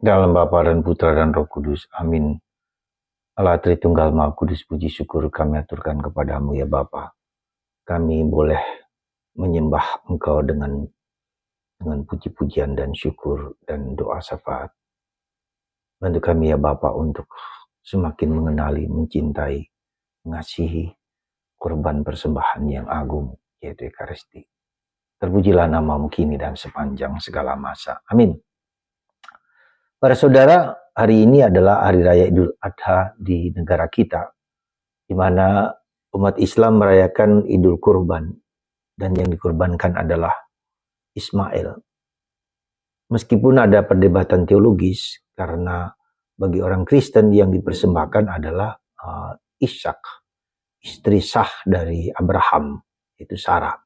Dalam Bapa dan Putra dan Roh Kudus. Amin. Allah Tritunggal Maha Kudus, puji syukur kami aturkan kepadamu ya Bapa. Kami boleh menyembah Engkau dengan puji-pujian dan syukur dan doa syafaat. Bantu kami ya Bapa untuk semakin mengenali, mencintai, mengasihi korban persembahan yang agung, yaitu Ekaristi. Terpujilah namamu kini dan sepanjang segala masa. Amin. Para saudara, hari ini adalah Hari Raya Idul Adha di negara kita, di mana umat Islam merayakan Idul Kurban, dan yang dikurbankan adalah Ismail. Meskipun ada perdebatan teologis, karena bagi orang Kristen yang dipersembahkan adalah Ishak, istri sah dari Abraham, itu Sarah.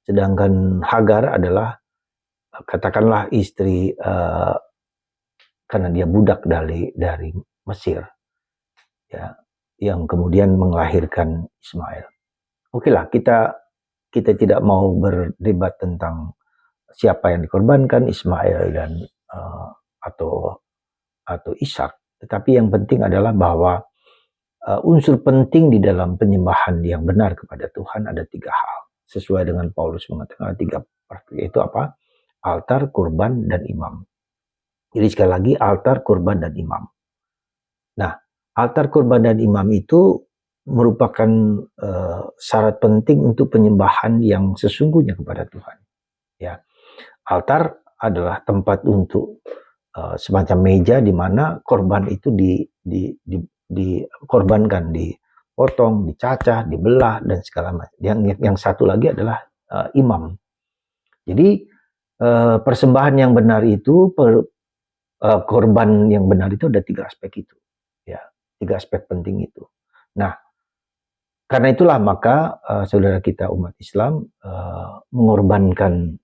Sedangkan Hagar adalah katakanlah istri karena dia budak dari Mesir, ya, yang kemudian melahirkan Ismail. Oke lah, kita tidak mau berdebat tentang siapa yang dikorbankan, Ismail dan atau Ishak. Tetapi yang penting adalah bahwa unsur penting di dalam penyembahan yang benar kepada Tuhan ada 3 hal. Sesuai dengan Paulus mengatakan ada 3 part, yaitu apa? Altar, kurban, dan imam. Jadi sekali lagi, altar, kurban, dan imam. Nah, altar, kurban, dan imam itu merupakan syarat penting untuk penyembahan yang sesungguhnya kepada Tuhan. Ya, altar adalah tempat untuk semacam meja di mana korban itu dikorbankan, dipotong, dicacah, dibelah, dan segala macam. Yang satu lagi adalah imam. Jadi persembahan yang benar itu, korban yang benar itu ada 3 aspek itu, ya, 3 aspek penting itu. Nah, karena itulah maka saudara kita umat Islam mengorbankan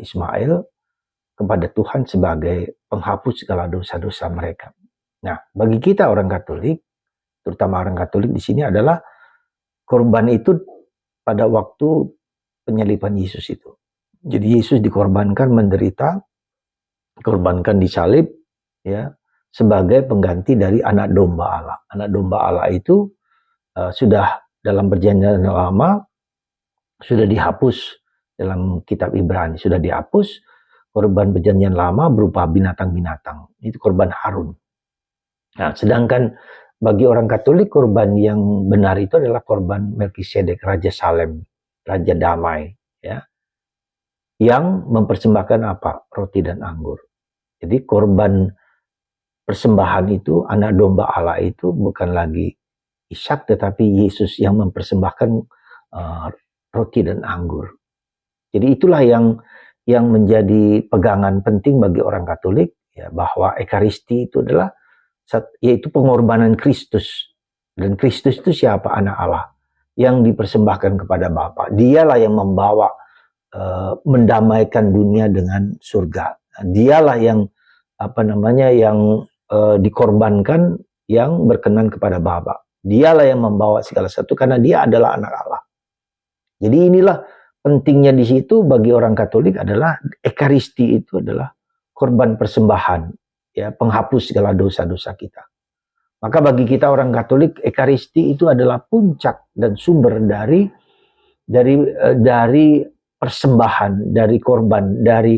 Ismail kepada Tuhan sebagai penghapus segala dosa-dosa mereka. Nah, bagi kita orang Katolik, terutama orang Katolik di sini adalah korban itu pada waktu penyaliban Yesus itu. Jadi Yesus dikorbankan, menderita, korbankan disalib, ya, sebagai pengganti dari anak domba Allah. Anak domba Allah itu sudah dalam perjanjian lama sudah dihapus dalam kitab Ibrani, sudah dihapus. Korban perjanjian lama berupa binatang-binatang, itu korban Harun. Nah, sedangkan bagi orang Katolik korban yang benar itu adalah korban Melkisedek, Raja Salem, Raja Damai, ya, yang mempersembahkan apa? Roti dan anggur. Jadi korban persembahan itu, anak domba Allah itu bukan lagi Ishak, tetapi Yesus yang mempersembahkan roti dan anggur. Jadi itulah yang menjadi pegangan penting bagi orang Katolik, ya, bahwa Ekaristi itu adalah yaitu pengorbanan Kristus. Dan Kristus itu siapa? Anak Allah yang dipersembahkan kepada Bapa. Dialah yang membawa mendamaikan dunia dengan surga. Dialah yang yang dikorbankan, yang berkenan kepada Bapa. Dialah yang membawa segala sesuatu karena dia adalah anak Allah. Jadi inilah pentingnya di situ bagi orang Katolik adalah Ekaristi itu adalah korban persembahan, ya, penghapus segala dosa-dosa kita. Maka bagi kita orang Katolik, Ekaristi itu adalah puncak dan sumber dari persembahan, dari korban, dari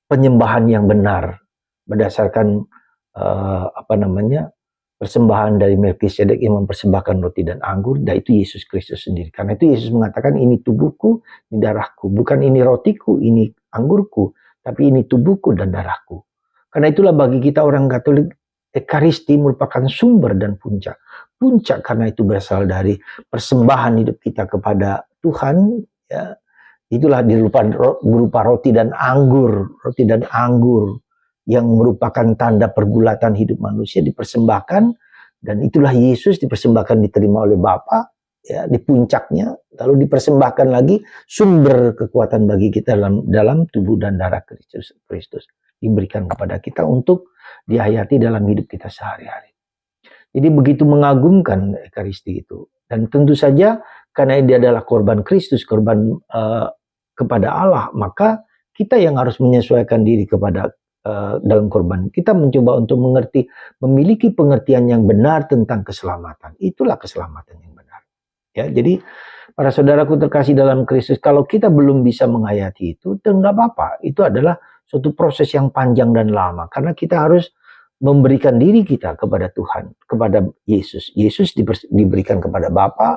penyembahan yang benar berdasarkan persembahan dari Melkisedek yang mempersembahkan roti dan anggur, dan itu Yesus Kristus sendiri. Karena itu Yesus mengatakan, ini tubuhku, ini darahku. Bukan ini rotiku, ini anggurku, tapi ini tubuhku dan darahku. Karena itulah bagi kita orang Katolik, Ekaristi merupakan sumber dan puncak. Puncak karena itu berasal dari persembahan hidup kita kepada Tuhan, ya. Itulah berupa roti dan anggur yang merupakan tanda pergulatan hidup manusia dipersembahkan, dan itulah Yesus dipersembahkan, diterima oleh Bapa, ya, di puncaknya, lalu dipersembahkan lagi sumber kekuatan bagi kita dalam tubuh dan darah Kristus diberikan kepada kita untuk dihayati dalam hidup kita sehari-hari. Jadi begitu mengagumkan Ekaristi itu, dan tentu saja karena dia adalah korban Kristus, korban kepada Allah, maka kita yang harus menyesuaikan diri kepada dalam korban. Kita mencoba untuk memiliki pengertian yang benar tentang keselamatan. Itulah keselamatan yang benar. Ya, jadi para saudaraku terkasih dalam Kristus, kalau kita belum bisa menghayati itu, enggak apa-apa. Itu adalah suatu proses yang panjang dan lama, karena kita harus memberikan diri kita kepada Tuhan, kepada Yesus. Yesus diberikan kepada Bapa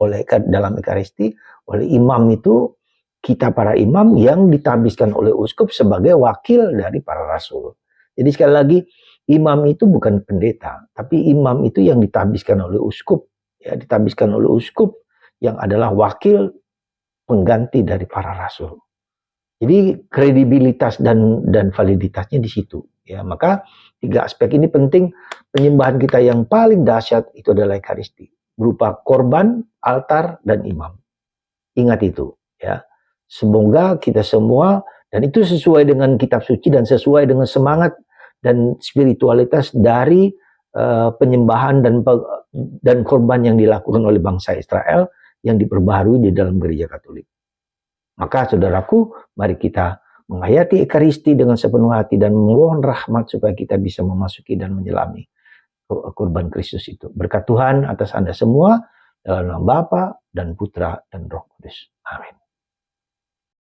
oleh dalam Ekaristi, oleh imam itu, kita para imam yang ditabiskan oleh uskup sebagai wakil dari para rasul. Jadi sekali lagi, imam itu bukan pendeta, tapi imam itu yang ditabiskan oleh uskup, ya, ditabiskan oleh uskup yang adalah wakil pengganti dari para rasul. Jadi kredibilitas dan validitasnya di situ. Ya, maka 3 aspek ini penting. Penyembahan kita yang paling dahsyat itu adalah Ekaristi, berupa korban, altar, dan imam. Ingat itu, ya. Semoga kita semua, dan itu sesuai dengan kitab suci dan sesuai dengan semangat dan spiritualitas dari penyembahan dan korban yang dilakukan oleh bangsa Israel yang diperbaharui di dalam gereja Katolik. Maka saudaraku, mari kita menghayati Ekaristi dengan sepenuh hati dan memohon rahmat supaya kita bisa memasuki dan menyelami kurban Kristus itu. Berkat Tuhan atas Anda semua, dalam nama Bapa dan Putra dan Roh Kudus. Amin.